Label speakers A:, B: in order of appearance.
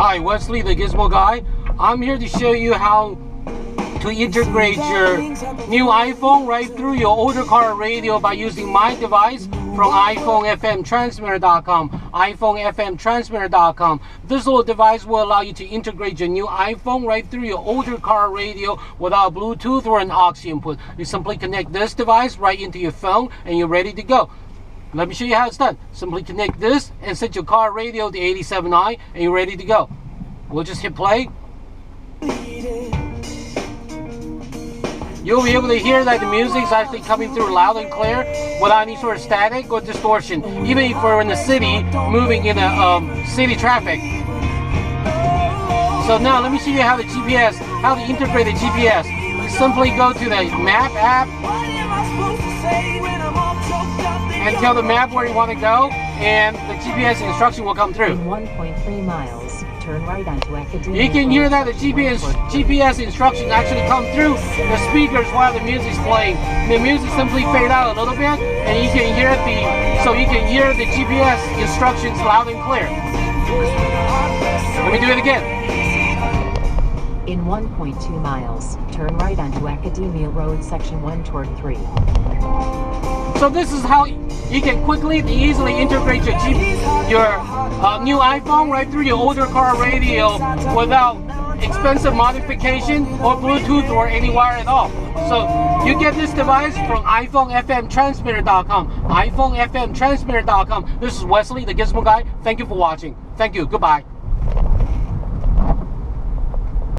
A: Hi, Wesley the Gizmo Guy. I'm here to show you how to integrate your new iPhone right through your older car radio by using my device from iPhone-FM-transmitter.com. iPhone-FM-transmitter.com. This little device will allow you to integrate your new iPhone right through your older car radio without Bluetooth or an aux input. You simply connect this device right into your phone and you're ready to go. Let me show you how it's done. Simply connect this and set your car radio to 87i and you're ready to go. We'll just hit play. You'll be able to hear that the music is actually coming through loud and clear without any sort of static or distortion, even if we're in the city moving in a city traffic. So now let me show you how to integrate the GPS. You simply go to the map app and tell the map where you want to go, and the GPS instruction will come through.
B: In 1.3 miles, turn right onto Academia.
A: You can hear that the GPS instruction actually come through the speakers while the music's playing. The music simply fade out a little bit, and you can hear the GPS instructions loud and clear. Let me do it again.
B: In 1.2 miles, turn right onto Academia Road, section 1 toward 3.
A: So this is how you can quickly and easily integrate your new iPhone right through your older car radio without expensive modification or Bluetooth or any wire at all. So you get this device from iPhone-FM-transmitter.com. iPhone-FM-transmitter.com. This is Wesley the Gizmo Guy. Thank you for watching. Thank you. Goodbye.